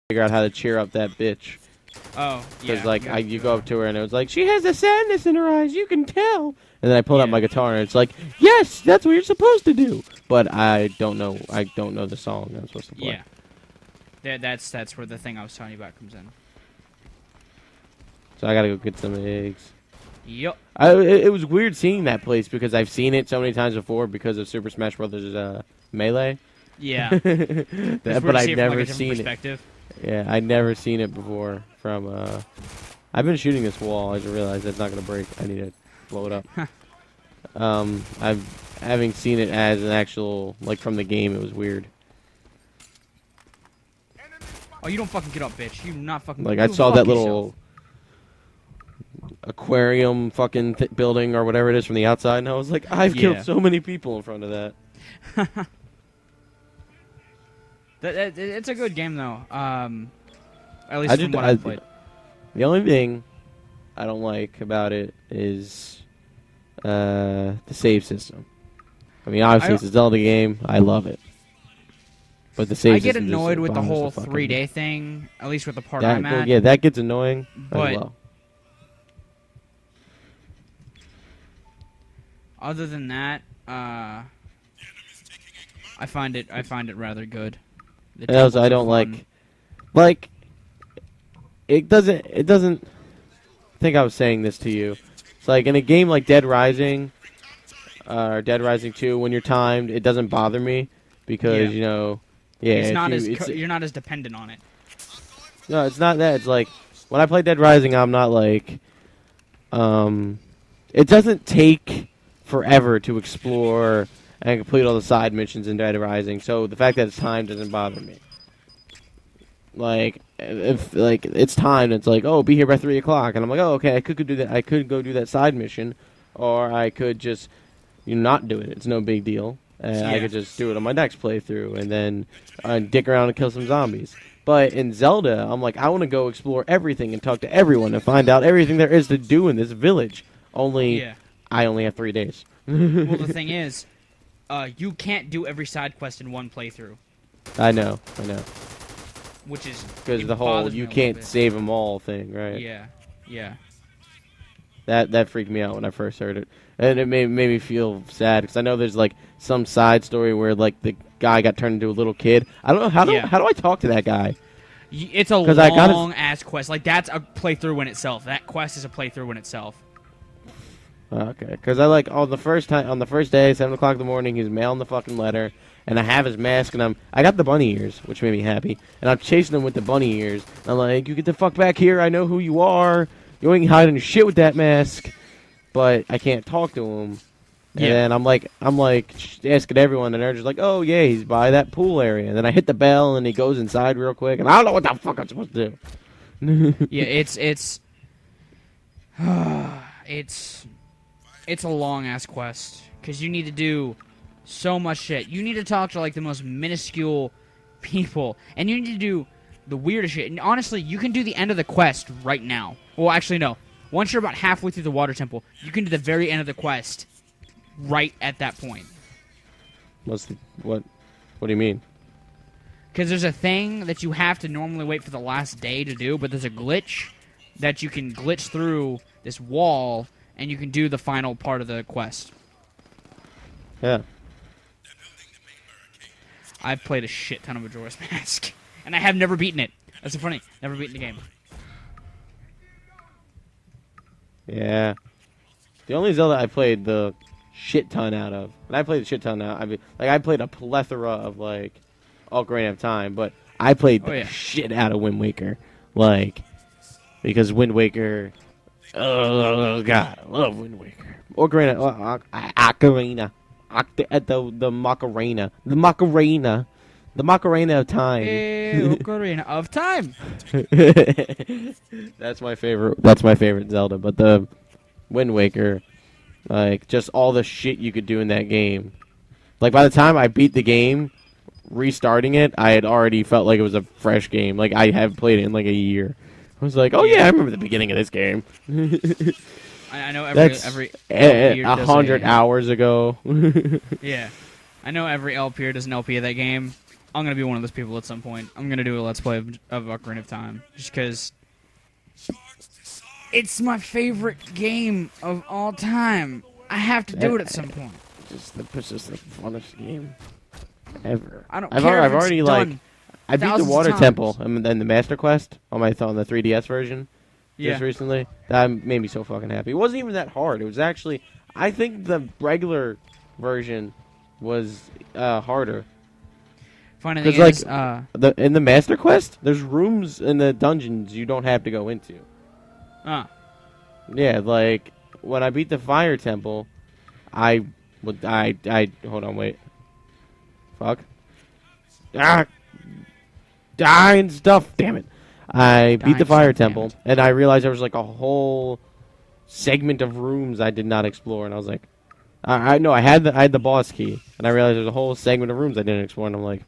figure out how to cheer up that bitch. Oh, yeah. Because, like, you go up to her and it was like, she has a sadness in her eyes, you can tell. And then I pulled out my guitar and it's like, yes, that's what you're supposed to do. But I don't know the song I'm supposed to play. Yeah. That's where the thing I was telling you about comes in. So I gotta go get some eggs. Yup. It was weird seeing that place because I've seen it so many times before because of Super Smash Brothers Melee. Yeah. But I've never seen it. Yeah, I'd never seen it before from, I've been shooting this wall. I just realized it's not going to break. I need to blow it up. Having seen it as an actual, like, from the game, it was weird. Oh, you don't fucking get up, bitch. You not fucking... Like, I saw that little aquarium fucking building or whatever it is from the outside, and I was like, I've killed so many people in front of that. It's a good game, though. At least from what I've played. The only thing I don't like about it is the save system. I mean, obviously, it's a Zelda game. I love it. But the save system I get annoyed with the whole 3-day thing, at least with the part I'm at. Well, yeah, that gets annoying as well. Other than that, I find it rather good. And also, I don't like it doesn't I think I was saying this to you. It's like in a game like Dead Rising or Dead Rising 2, when you're timed, it doesn't bother me because you know, it's not you're not as dependent on it. No, it's not that. It's like when I play Dead Rising, I'm not like it doesn't take forever to explore and complete all the side missions in Dead Rising, so the fact that it's timed doesn't bother me. Like, if like it's timed, it's like, oh, be here by 3 o'clock, and I'm like, oh, okay, I could go do that. I could go do that side mission, or I could just not do it. It's no big deal, and I could just do it on my next playthrough, and then dick around and kill some zombies. But in Zelda, I'm like, I want to go explore everything and talk to everyone and find out everything there is to do in this village. Only, I only have 3 days. Well, the thing is, you can't do every side quest in one playthrough. I know. Which is because the whole you can't save them all thing, right? Yeah. That freaked me out when I first heard it, and it made me feel sad because I know there's like some side story where like the guy got turned into a little kid. I don't know how do I talk to that guy? It's a long ass quest. Like that's a playthrough in itself. That quest is a playthrough in itself. Okay, because I like on the first day, 7 o'clock in the morning, he's mailing the fucking letter, and I have his mask, and I got the bunny ears, which made me happy, and I'm chasing him with the bunny ears. And I'm like, you get the fuck back here, I know who you are. You ain't hiding shit with that mask, but I can't talk to him. And then I'm like asking everyone, and they're just like, oh yeah, he's by that pool area. And then I hit the bell, and he goes inside real quick, and I don't know what the fuck I'm supposed to do. Yeah, it's a long-ass quest, because you need to do so much shit. You need to talk to, like, the most minuscule people, and you need to do the weirdest shit. And honestly, you can do the end of the quest right now. Well, actually, no. Once you're about halfway through the water temple, you can do the very end of the quest right at that point. What do you mean? Because there's a thing that you have to normally wait for the last day to do, but there's a glitch that you can glitch through this wall, and you can do the final part of the quest. Yeah. I've played a shit ton of Majora's Mask, and I have never beaten it. That's so funny. Never beaten the game. Yeah. The only Zelda I played the shit ton out of, and I played a shit ton out. I mean, like I played a plethora of like Ocarina of Time, but I played the shit out of Wind Waker, like because Wind Waker. Oh God, I love Wind Waker. Ocarina, the Macarena of Time. Ocarina of Time. That's my favorite. That's my favorite Zelda. But the Wind Waker, like just all the shit you could do in that game. Like by the time I beat the game, restarting it, I had already felt like it was a fresh game. Like I have played it in like a year. I was like, oh yeah, I remember the beginning of this game. I know every 100 hours ago. Yeah, I know every LPer does an LP of that game. I'm gonna be one of those people at some point. I'm gonna do a let's play of Ocarina of Time just because it's my favorite game of all time. I have to do it at some point. It's just the funnest game ever. I don't I've care. I've if it's already done I beat the thousands of Water times. Temple and then the Master Quest on the 3DS version Yeah. just recently. That made me so fucking happy. It wasn't even that hard. It was actually, I think the regular version was harder. Funny thing 'Cause, is, In the Master Quest, there's rooms in the dungeons you don't have to go into. Yeah, like when I beat the Fire Temple, I hold on, wait. Fuck. Dying stuff. Damn it. I beat the Dying Fire stuff, damn Temple, it. and I realized there was like a whole segment of rooms I did not explore, and I was like, I know I had the boss key, and I realized there's a whole segment of rooms I didn't explore, and I'm like,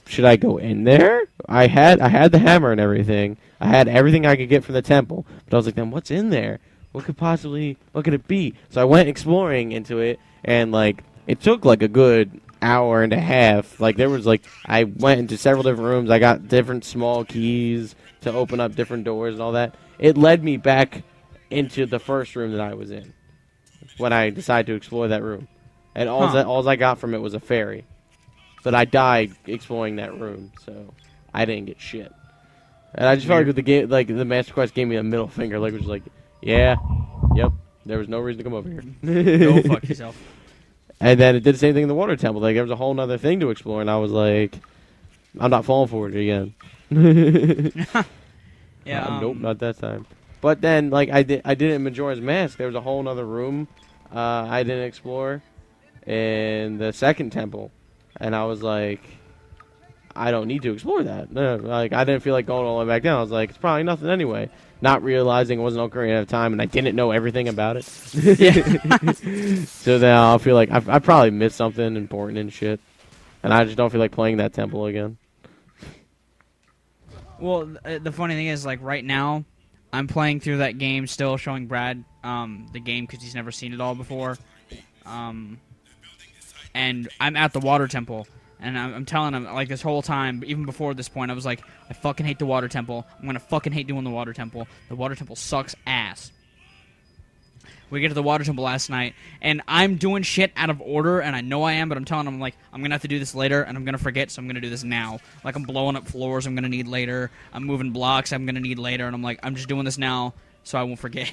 should I go in there? I had the hammer and everything. I had everything I could get from the temple, but I was like, then what's in there? What could it be? So I went exploring into it, and like it took like a good hour and a half. Like there was like I went into several different rooms. I got different small keys to open up different doors and all that. It led me back into the first room that I was in when I decided to explore that room, and all I got from it was a fairy. But I died exploring that room, so I didn't get shit. And I just felt like with the game, like the Master Quest gave me a middle finger, like it was like, yeah, yep, there was no reason to come over here. Go fuck yourself. And then it did the same thing in the Water Temple. Like there was a whole other thing to explore, and I was like, I'm not falling for it again. Yeah. Nope, not that time. But then, like I did in Majora's Mask. There was a whole other room I didn't explore in the second temple, and I was like, I don't need to explore that. No, like I didn't feel like going all the way back down. I was like, it's probably nothing anyway. Not realizing it wasn't Ocarina of Time, and I didn't know everything about it. So now I feel like I probably missed something important and shit, and I just don't feel like playing that temple again. Well, the funny thing is, like right now, I'm playing through that game, still showing Brad the game because he's never seen it all before. And I'm at the Water Temple, and I'm telling him like this whole time, even before this point, I was like, I fucking hate the Water Temple. I'm gonna fucking hate doing the Water Temple. The Water Temple sucks ass. We get to the Water Temple last night, and I'm doing shit out of order, and I know I am, but I'm telling him, like, I'm going to have to do this later, and I'm going to forget, so I'm going to do this now. Like, I'm blowing up floors I'm going to need later. I'm moving blocks I'm going to need later, and I'm like, I'm just doing this now so I won't forget.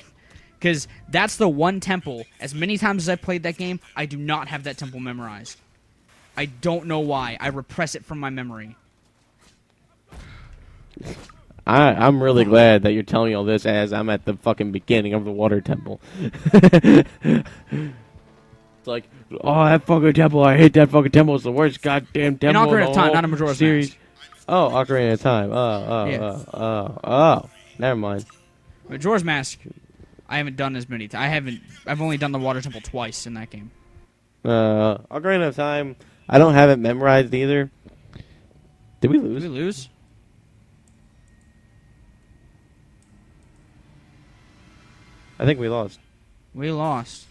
Because that's the one temple. As many times as I played that game, I do not have that temple memorized. I don't know why. I repress it from my memory. I'm really glad that you're telling me all this as I'm at the fucking beginning of the Water Temple. It's like, oh, that fucking temple, I hate that fucking temple. It's the worst goddamn temple In Ocarina in of the Time, whole not in Majora's series. Mask. Oh, Ocarina of Time. Yeah. Oh. Never mind. Majora's Mask, I haven't done as many. I've only done the Water Temple twice in that game. Ocarina of Time, I don't have it memorized either. Did we lose? Did we lose? I think we lost. We lost.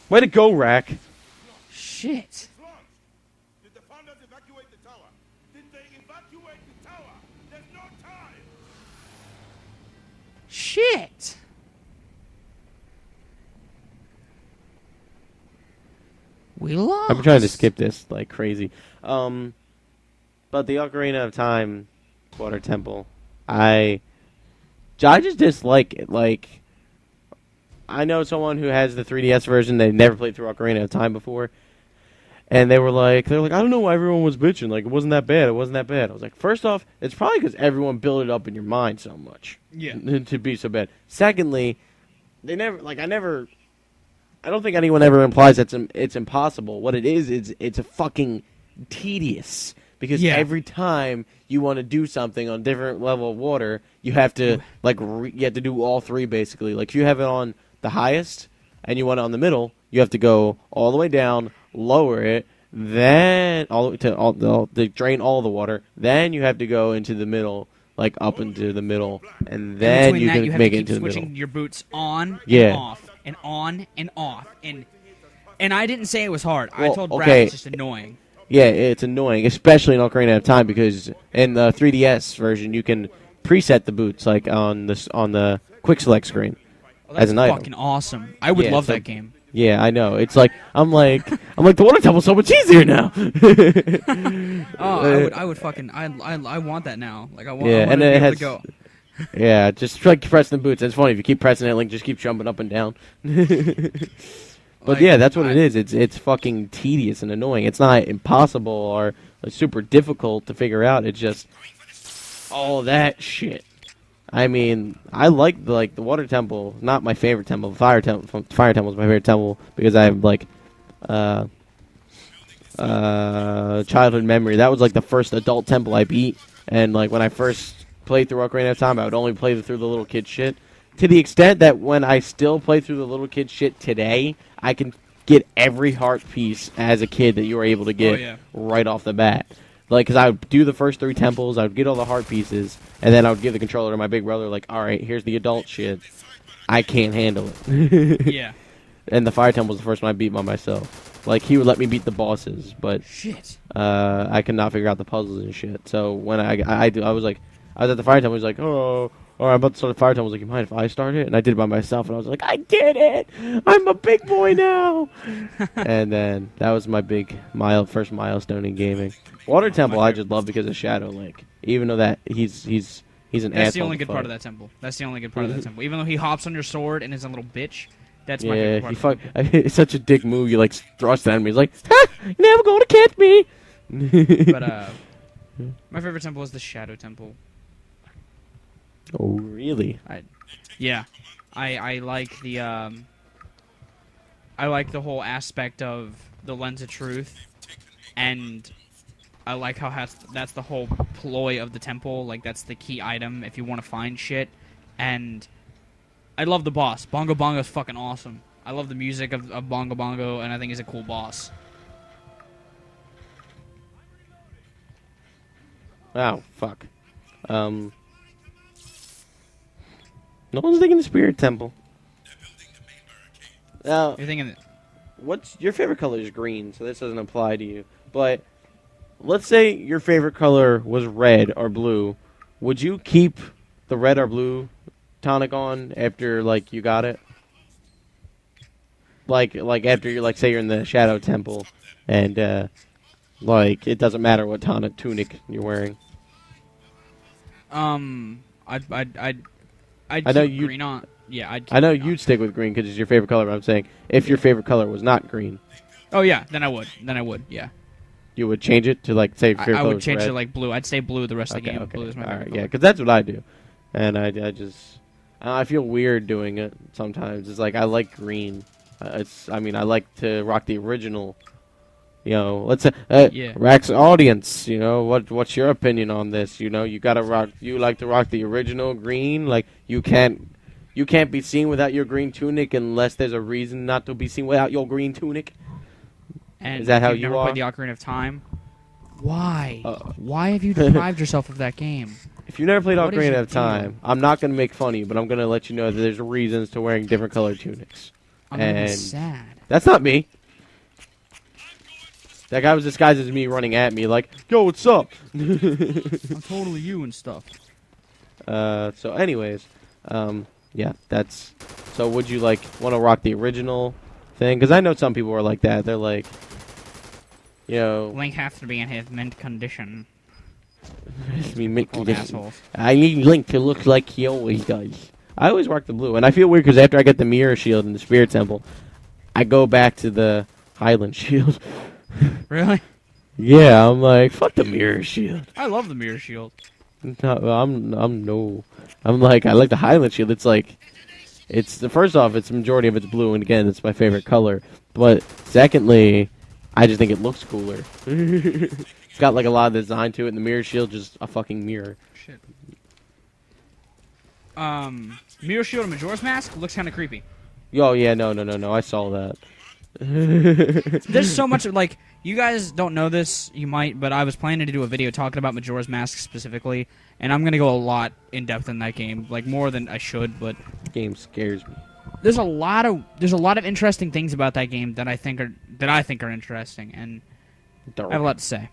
Way to go, Rack. Shit. Did the founders evacuate the tower? Did they evacuate the tower? There's no time! Shit. We lost. I'm trying to skip this like crazy. But the Ocarina of Time Water Temple, I just dislike it. Like, I know someone who has the 3DS version. They never played through Ocarina of Time before, and they're like, I don't know why everyone was bitching. Like, it wasn't that bad. It wasn't that bad. I was like, first off, it's probably because everyone built it up in your mind so much, to be so bad. Secondly, I don't think anyone ever implies that it's impossible. What it is it's a fucking tedious. Because every time you want to do something on a different level of water, you have to you have to do all three basically. Like if you have it on the highest and you want it on the middle, you have to go all the way down, lower it, then all the way to drain all the water. Then you have to go into the middle, like up into the middle, and then you can make it into the middle. Switching your boots on and off and on and off and I didn't say it was hard. I told Brad it's just annoying. Yeah, it's annoying, especially in Ocarina of Time, because in the 3DS version you can preset the boots like on the quick select screen Oh, as that's an item. fucking awesome. I would Yeah, love so- that game. Yeah, I know. It's like I'm like the water temple's so much easier now. Oh, I would fucking I want that now. Like I want, Yeah, I want and to then be it able has to go. Yeah, just try pressing the boots. It's funny if you keep pressing it, Link just keeps jumping up and down. But Like, yeah, that's what it is. It's fucking tedious and annoying. It's not impossible or super difficult to figure out. It's just all that shit. I mean, I like the water temple. Not my favorite temple. Fire temple. Fire temple is my favorite temple because I have childhood memory. That was like the first adult temple I beat, and like when I first played through Ocarina of Time, I would only play through the little kid shit. To the extent that when I still play through the little kid shit today, I can get every heart piece as a kid that you were able to get right off the bat. Like, because I would do the first 3 temples, I would get all the heart pieces, and then I would give the controller to my big brother, like, alright, here's the adult shit. I can't handle it. Yeah. And the fire temple was the first one I beat by myself. Like, he would let me beat the bosses, but Shit. I could not figure out the puzzles and shit. So when I was at the fire temple, he was like, oh, I'm about to start the fire temple. I was like, you mind if I start it? And I did it by myself, and I was like, I did it! I'm a big boy now! And then that was my first milestone in gaming. Water temple I just love because of Shadow Link. Even though that he's an asshole. That's the only to good part fight. of that temple. That's the only good part of that temple. Even though he hops on your sword and is a little bitch, that's my favorite part. He of fuck. the temple. It's such a dick move. You like thrust at him. He's like, ha! You're never gonna catch me. But my favorite temple is the Shadow Temple. Oh really? Yeah, I like the whole aspect of the Lens of Truth, and I like how that's the whole ploy of the temple. Like that's the key item if you want to find shit, and I love the boss. Bongo Bongo is fucking awesome. I love the music of Bongo Bongo, and I think he's a cool boss. Wow, fuck. No one's thinking the Spirit Temple. Now, You're thinking that what's your favorite color is green, so this doesn't apply to you. But let's say your favorite color was red or blue. Would you keep the red or blue tonic on after like you got it? Like after you're say you're in the Shadow Temple and like it doesn't matter what tunic you're wearing. I'd I know keep you- green on. Yeah, I'd keep I know green on. you'd stick with green because it's your favorite color, but I'm saying if your favorite color was not green, Oh yeah, then I would. Yeah, you would change it to say your favorite I color would was change red. it to like blue. I'd stay blue the rest of the Okay, game. okay. Blue is my All favorite right, color. yeah, because that's what I do, and I just I feel weird doing it sometimes. It's like I like green. I like to rock the original. You know, let's say Yeah. Rack's audience. You know, what's your opinion on this? You know, you gotta rock. You like to rock the original green. Like you can't be seen without your green tunic unless there's a reason not to be seen without your green tunic. And Is that if how you've you never are? played the Ocarina of Time? Why? Uh, Why have you deprived yourself of that game? If you never played What is Ocarina your of Time, deal? I'm not gonna make fun of you, but I'm gonna let you know that there's reasons to wearing different colored tunics. I'm gonna be And- sad. That's not me. That guy was disguised as me running at me like, yo, what's up? I'm totally you and stuff. So anyways, yeah, that's... So would you, want to rock the original thing? Because I know some people are like that. They're like, you know... Link has to be in his mint condition. Called assholes. I need Link to look like he always does. I always rock the blue, and I feel weird because after I get the Mirror Shield in the Spirit Temple, I go back to the Highland Shield. Really? Yeah, I'm like, fuck the Mirror Shield. I love the Mirror Shield. No, I'm like, I like the Highland Shield. It's like, first off, it's the majority of it's blue, and again, it's my favorite color. But secondly, I just think it looks cooler. It's got a lot of design to it, and the Mirror Shield just a fucking mirror. Shit. Mirror Shield and Majora's Mask looks kind of creepy. Oh yeah, no, I saw that. There's so much you guys don't know this, you might, but I was planning to do a video talking about Majora's Mask specifically, and I'm gonna go a lot in depth in that game, more than I should. But This game scares me. there's a lot of interesting things about that game that I think are interesting, and I have a lot to say.